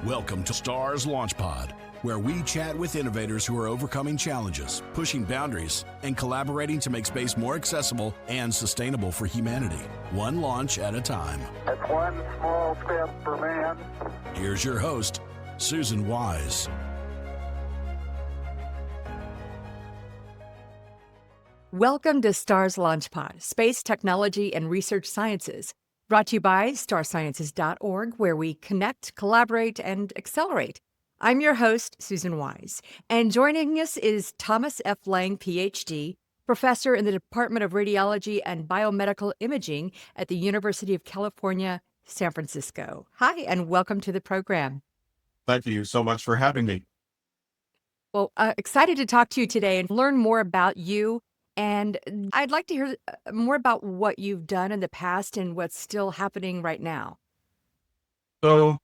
Welcome to STARS Launch Pod, where we chat with innovators who are overcoming challenges, pushing boundaries, and collaborating to make space more accessible and sustainable for humanity, one launch at a time. It's one small step for man. Here's your host, Susan Wise. Welcome to STARS Launch Pod, Space Technology and Research Sciences, brought to you by starsciences.org, where we connect, collaborate, and accelerate. I'm your host, Susan Wise, and joining us is Thomas F. Lang, PhD, professor in the Department of Radiology and Biomedical Imaging at the University of California, San Francisco. Hi, and welcome to the program. Thank you so much for having me. Well, excited to talk to you today and learn more about you. And I'd like to hear more about what you've done in the past and what's still happening right now. So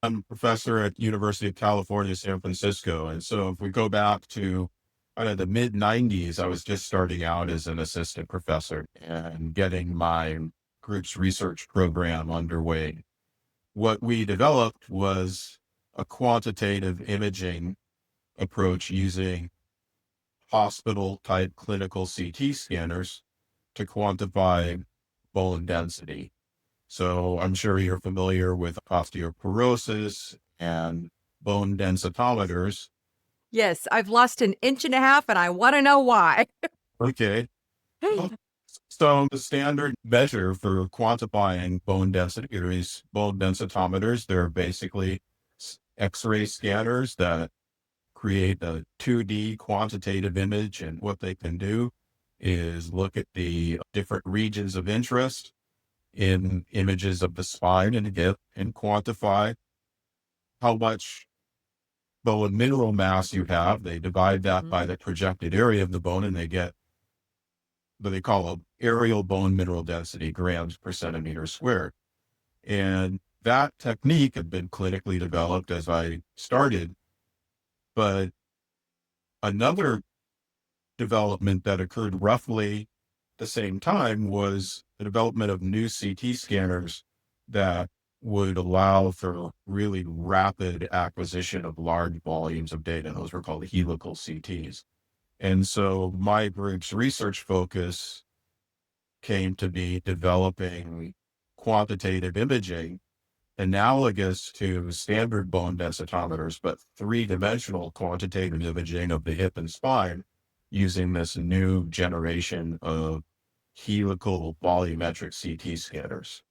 I'm a professor at University of California, San Francisco. And so if we go back to kind of the mid 90s, I was just starting out as an assistant professor and getting my group's research program underway. What we developed was a quantitative imaging approach using hospital-type clinical CT scanners to quantify bone density. So I'm sure you're familiar with osteoporosis and bone densitometers. Yes, I've lost 1.5 inches and I want to know why. Okay. So the standard measure for quantifying bone density is bone densitometers. They're basically X-ray scanners that create a 2D quantitative image, and what they can do is look at the different regions of interest in images of the spine and quantify how much bone mineral mass you have. They divide that by the projected area of the bone, and they get what they call a aerial bone mineral density, grams per centimeter squared. And that technique had been clinically developed as I started. But another development that occurred roughly the same time was the development of new CT scanners that would allow for really rapid acquisition of large volumes of data. Those were called helical CTs. And so my group's research focus came to be developing quantitative imaging analogous to standard bone densitometers, but three-dimensional quantitative imaging of the hip and spine using this new generation of helical volumetric CT scanners.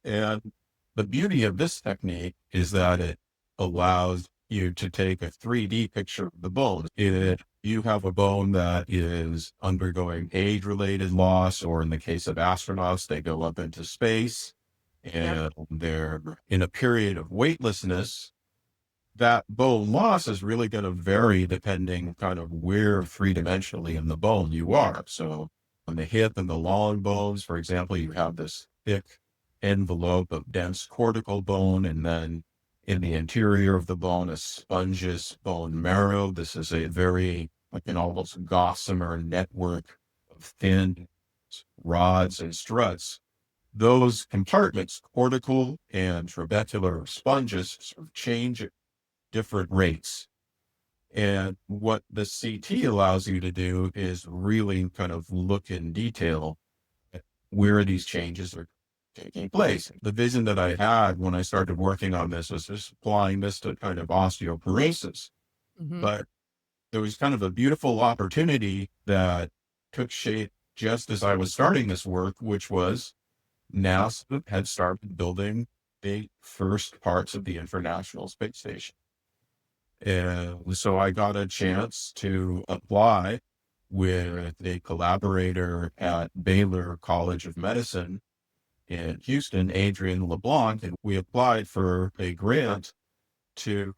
And the beauty of this technique is that it allows you to take a 3D picture of the bone. If you have a bone that is undergoing age-related loss, or in the case of astronauts, they go up into space, and they're in a period of weightlessness, that bone loss is really going to vary depending kind of where three-dimensionally in the bone you are. So on the hip and the long bones, for example, you have this thick envelope of dense cortical bone, and then in the interior of the bone, a spongious bone marrow. This is a very, like an almost gossamer network of thin rods and struts. Those compartments, cortical and trabecular sponges, sort of change at different rates. And what the CT allows you to do is really kind of look in detail at where these changes are taking place. The vision that I had when I started working on this was just applying this to kind of osteoporosis. But there was kind of a beautiful opportunity that took shape just as I was starting this work, which was NASA had started building the first parts of the International Space Station. And so I got a chance to apply with a collaborator at Baylor College of Medicine in Houston, Adrian LeBlanc, and we applied for a grant to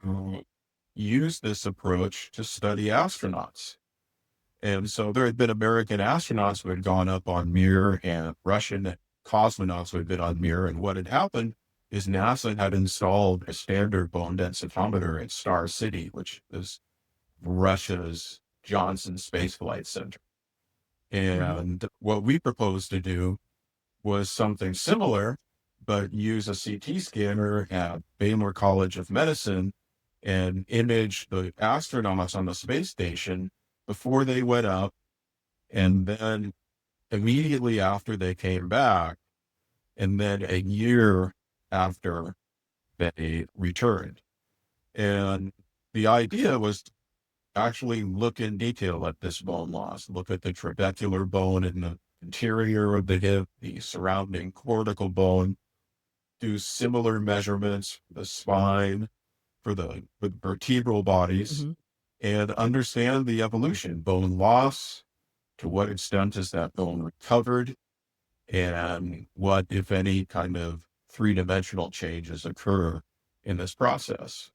use this approach to study astronauts. And so there had been American astronauts who had gone up on Mir and Russian cosmonauts who had been on Mir, and what had happened is NASA had installed a standard bone densitometer at Star City, which is Russia's Johnson Space Flight Center. And what we proposed to do was something similar, but use a CT scanner at Baylor College of Medicine and image the astronauts on the space station before they went up, and then immediately after they came back, and then a year after they returned. And the idea was to actually look in detail at this bone loss, look at the trabecular bone in the interior of the hip, the surrounding cortical bone, do similar measurements for the spine, for the vertebral bodies, Mm-hmm. and understand the evolution, bone loss, to what extent is that bone recovered, and what, if any, kind of three-dimensional changes occur in this process.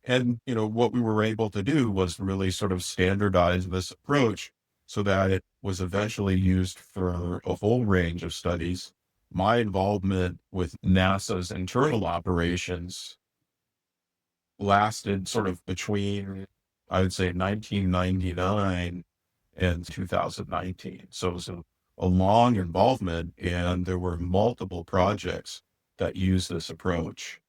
And, what we were able to do was really sort of standardize this approach so that it was eventually used for a whole range of studies. My involvement with NASA's internal operations lasted sort of between, I would say, 1999 and 2019. So it was a long involvement, and there were multiple projects that used this approach.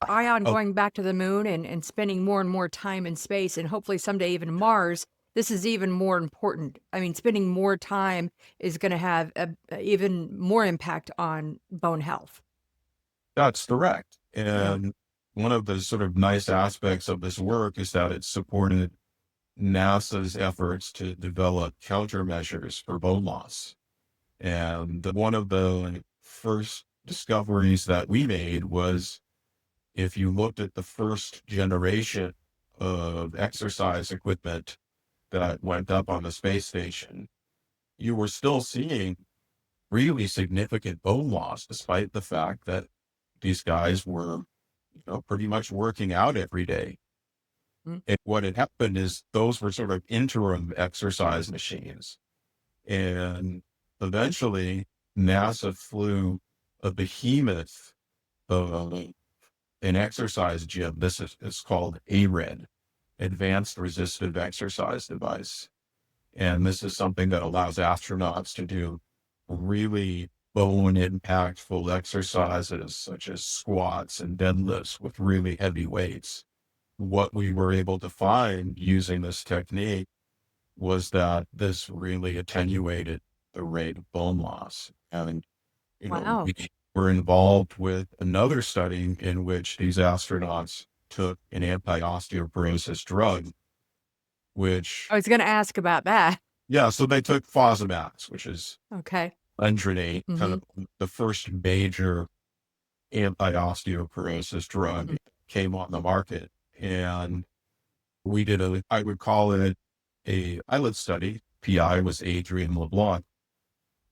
Ion Oh, going back to the moon and spending more and more time in space and hopefully someday even Mars, this is even more important. I mean, spending more time is going to have even more impact on bone health. that's correct. Yeah. And one of the sort of nice aspects of this work is that it supported NASA's efforts to develop countermeasures for bone loss. And one of the first discoveries that we made was, if you looked at the first generation of exercise equipment that went up on the space station, you were still seeing really significant bone loss, despite the fact that these guys were, pretty much working out every day. Mm. And what had happened is those were sort of interim exercise machines. And eventually NASA flew a behemoth of an exercise gym. This is called ARED, Advanced Resistive Exercise Device. And this is something that allows astronauts to do really bone impactful exercises such as squats and deadlifts with really heavy weights. What we were able to find using this technique was that this really attenuated the rate of bone loss. And, Wow. we were involved with another study in which these astronauts took an anti-osteoporosis drug, which, I was going to ask about that. yeah, so they took Fosamax, which is Okay. Andronate, kind Mm-hmm. of the first major anti-osteoporosis drug, Mm-hmm. came on the market. And we did I would call it a pilot study. PI was Adrian LeBlanc.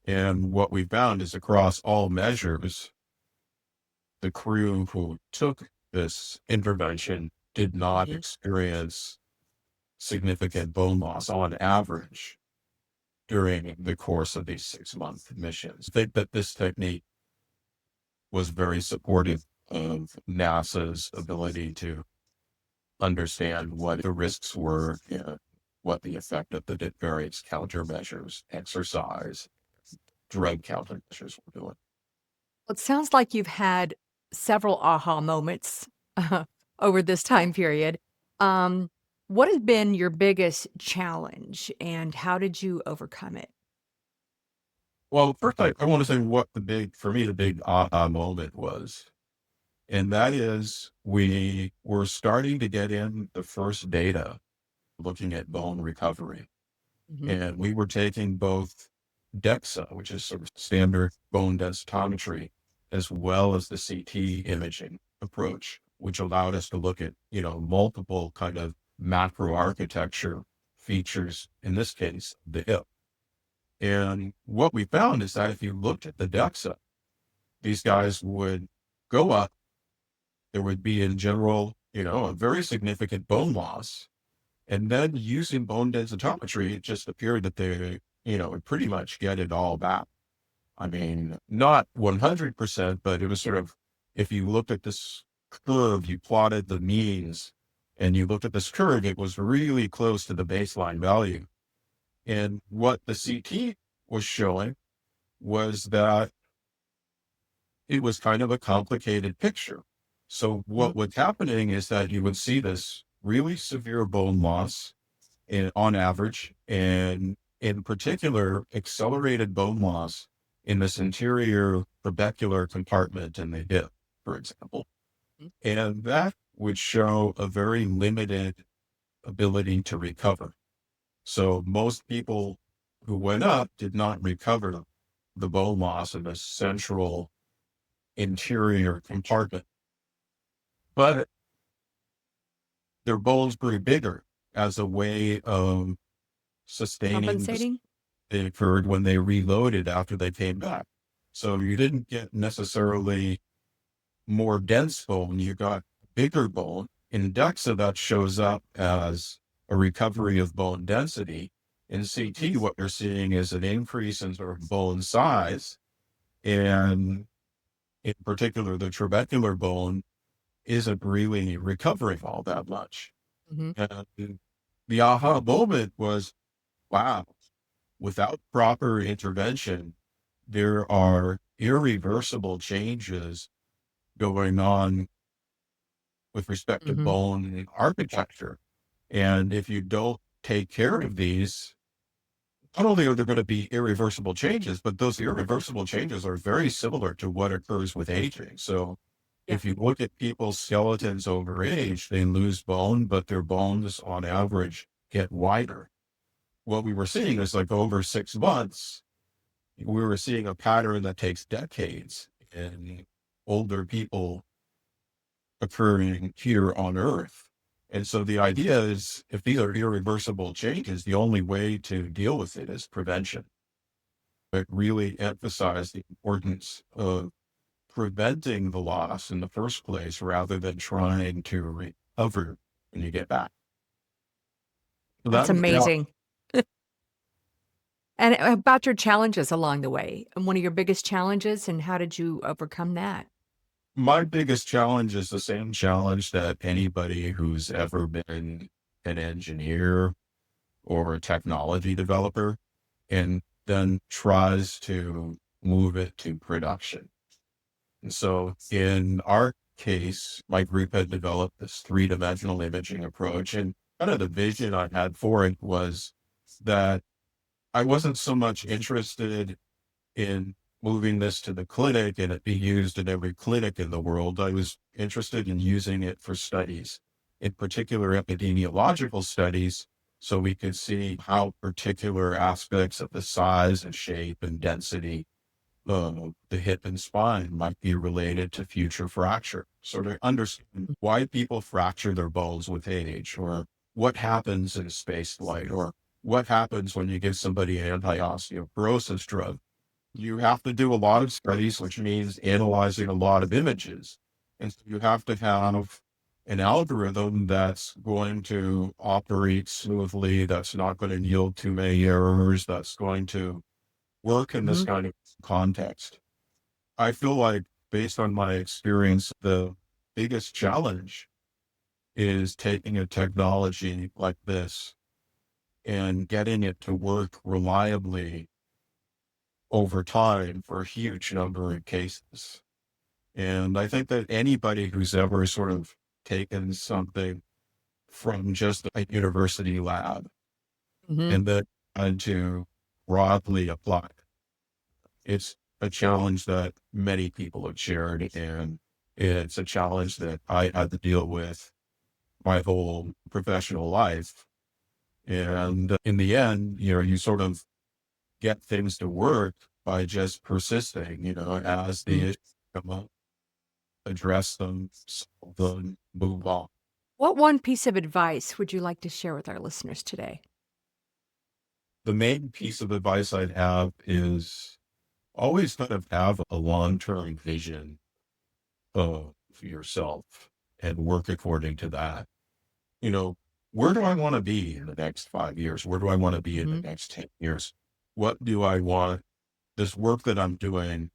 And what we found is, across all measures, the crew who took this intervention did not Mm-hmm. experience significant bone loss on average during the course of these 6-month missions. I think that this technique was very supportive of NASA's ability to understand what the risks were and what the effect of the various countermeasures, exercise, drug countermeasures were doing. It sounds like you've had several aha moments over this time period. Um, what has been your biggest challenge and how did you overcome it? Well, first, I want to say what for me, the big aha moment was. And that is, we were starting to get in the first data looking at bone recovery. Hmm. And we were taking both DEXA, which is sort of standard bone densitometry, as well as the CT imaging approach, which allowed us to look at, multiple kind of macro architecture features, in this case, the hip. And what we found is that if you looked at the DEXA, these guys would go up. There would be, in general, a very significant bone loss. And then using bone densitometry, it just appeared that they, would pretty much get it all back. I mean, not 100%, but it was sort of, if you looked at this curve, you plotted the means, and you looked at this curve, it was really close to the baseline value. And what the CT was showing was that it was kind of a complicated picture. So Mhm. what was happening is that you would see this really severe bone loss on average, and in particular, accelerated bone loss in this interior trabecular compartment in the hip, for example. And that would show a very limited ability to recover. So most people who went up did not recover the bone loss in the central interior compartment, but their bones grew bigger as a way of sustaining the Compensating? they occurred when they reloaded after they came back. So you didn't get necessarily more dense bone, you got bigger bone. In DEXA, that shows up as a recovery of bone density. In CT, what you're seeing is an increase in sort of bone size, and in particular, the trabecular bone isn't really recovering all that much. Hmm. And the aha moment was, wow, without proper intervention, there are irreversible changes going on with respect to Hmm. bone architecture. And if you don't take care of these, not only are there going to be irreversible changes, but those irreversible changes are very similar to what occurs with aging. So Yeah. if you look at people's skeletons over age, they lose bone, but their bones on average get wider. What we were seeing is like over 6 months, we were seeing a pattern that takes decades in older people occurring here on Earth. And so the idea is, if these are irreversible changes, the only way to deal with it is prevention. But really emphasize the importance of preventing the loss in the first place rather than trying to recover when you get back. So that That's was, yeah, amazing. And about your challenges along the way, and one of your biggest challenges, and how did you overcome that? my biggest challenge is the same challenge that anybody who's ever been an engineer or a technology developer and then tries to move it to production. And so in our case, my group had developed this three-dimensional imaging approach. And kind of the vision I had for it was that I wasn't so much interested in moving this to the clinic and it be used in every clinic in the world. I was interested in using it for studies, in particular epidemiological studies, so we could see how particular aspects of the size and shape and density of the hip and spine might be related to future fracture. So to understand why people fracture their bones with age, or what happens in space flight, or what happens when you give somebody an anti-osteoporosis drug. You have to do a lot of studies, which means analyzing a lot of images. And so you have to have an algorithm that's going to operate smoothly, that's not going to yield too many errors, that's going to work in this Mhm. kind of context. I feel like, based on my experience, the biggest challenge is taking a technology like this and getting it to work reliably over time for a huge number of cases. And I think that anybody who's ever sort of taken something from just a university lab Mhm. and then tried to broadly apply it, it's a challenge that many people have shared. And it's a challenge that I had to deal with my whole professional life. And in the end, you sort of get things to work by just persisting, as the Mm. issues come up, address them, solve them, move on. What one piece of advice would you like to share with our listeners today? The main piece of advice I'd have is always kind of have a long-term vision of yourself and work according to that. You know, where do I want to be in the next 5 years? Where do I want to be in the Mhm. next 10 years? What do I want this work that I'm doing?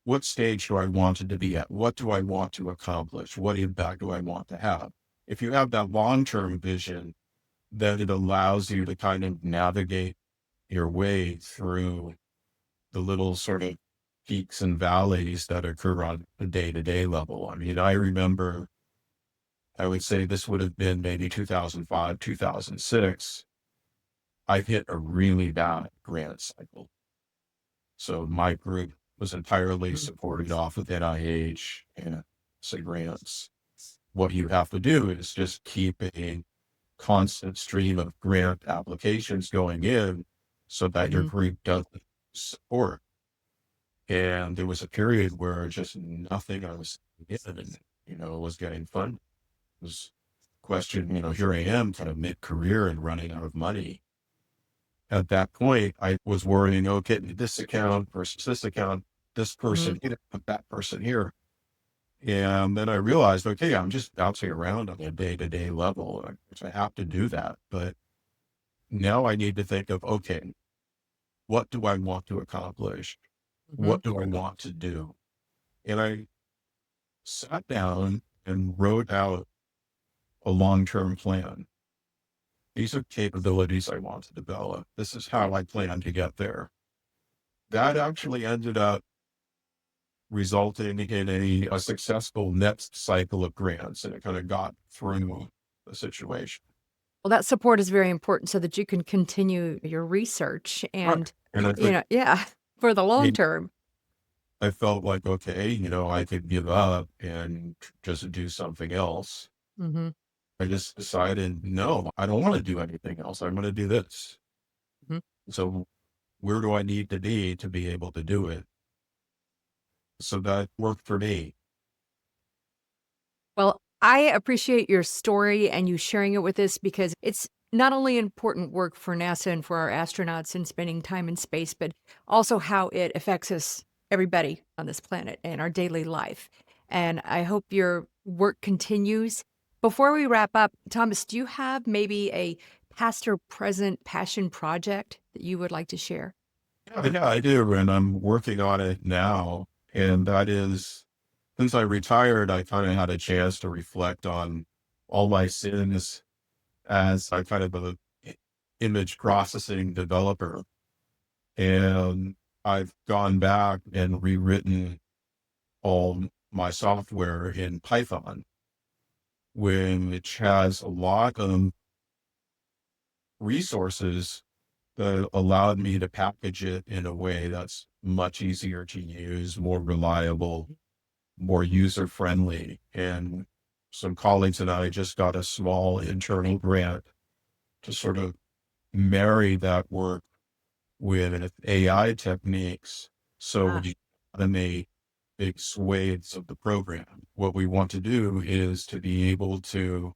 What stage do I want it to be at? What do I want to accomplish? What impact do I want to have? If you have that long-term vision, then it allows you to kind of navigate your way through the little sort of peaks and valleys that occur on a day-to-day level. I mean, I remember, I would say this would have been maybe 2005, 2006. I hit a really bad grant cycle. So my group was entirely supported off of NIH and say grants. What you have to do is just keep a constant stream of grant applications going in so that your group doesn't support. And there was a period where just nothing I was getting, was getting funded. It was a question, here I am kind of mid-career and running out of money. At that point, I was worrying, okay, this account versus this account, this person, put that person here. And then I realized, okay, I'm just bouncing around on a day-to-day level, which I have to do that. But now I need to think of, okay, what do I want to accomplish? What do I want to do? And I sat down and wrote out a long-term plan. These are capabilities I want to develop. This is how I plan to get there. That actually ended up resulting in a successful next cycle of grants, and it kind of got through the situation. Well, that support is very important so that you can continue your research and, And I think, for the I long mean, term. I felt like, okay, I could give up and just do something else. hmm I just decided, no, I don't want to do anything else. I'm going to do this. hmm So where do I need to be able to do it? So that worked for me. Well, I appreciate your story and you sharing it with us because it's not only important work for NASA and for our astronauts and spending time in space, but also how it affects us, everybody on this planet and our daily life. And I hope your work continues. Before we wrap up, Thomas, do you have maybe a past or present passion project that you would like to share? Yeah, I do. And I'm working on it now. And that is, since I retired, I kind of had a chance to reflect on all my sins as I kind of a image processing developer. And I've gone back and rewritten all my software in Python, which has a lot of resources that allowed me to package it in a way that's much easier to use, more reliable, more user friendly. And some colleagues and I just got a small internal grant to sort of marry that work with AI techniques. So Ah, we automate big swathes of the program. What we want to do is to be able to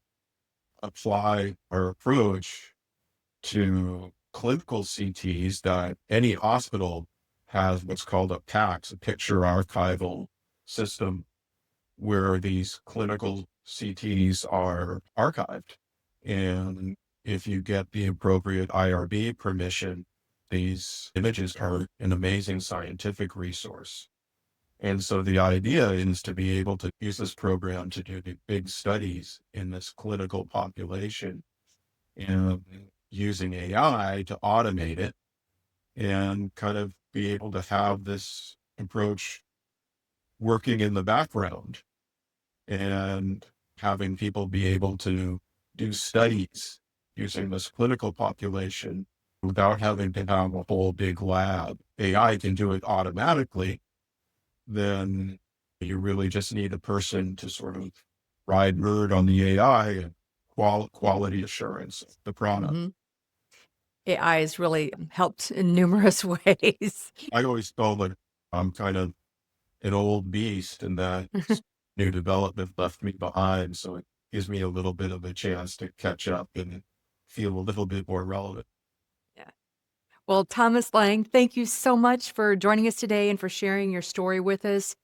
apply our approach to clinical CTs that any hospital has what's called a PACS, a picture archival system, where these clinical CTs are archived. And if you get the appropriate IRB permission, these images are an amazing scientific resource. And so the idea is to be able to use this program to do the big studies in this clinical population and using AI to automate it and kind of be able to have this approach working in the background and having people be able to do studies using this clinical population without having to have a whole big lab. AI can do it automatically. Then you really just need a person to sort of ride herd on the AI and quality assurance of the product. mhm. AI has really helped in numerous ways. I always felt like I'm kind of an old beast and that new development left me behind. So it gives me a little bit of a chance to catch up and feel a little bit more relevant. Yeah. Well, Thomas Lang, thank you so much for joining us today and for sharing your story with us.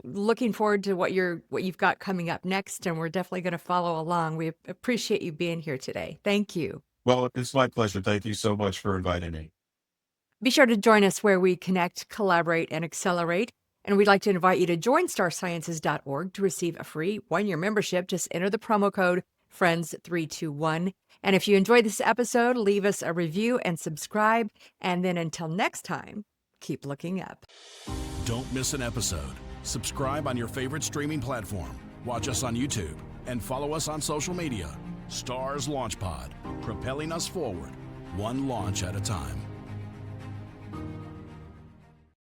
Looking forward to what you've got coming up next, and we're definitely going to follow along. We appreciate you being here today. Thank you. Well, it's my pleasure. Thank you so much for inviting me. Be sure to join us where we connect, collaborate, and accelerate. And we'd like to invite you to join starsciences.org to receive a free one-year membership. Just enter the promo code FRIENDS321. And if you enjoyed this episode, leave us a review and subscribe. And then until next time, keep looking up. Don't miss an episode. Subscribe on your favorite streaming platform. Watch us on YouTube and follow us on social media. Stars Launch Pod, propelling us forward, one launch at a time.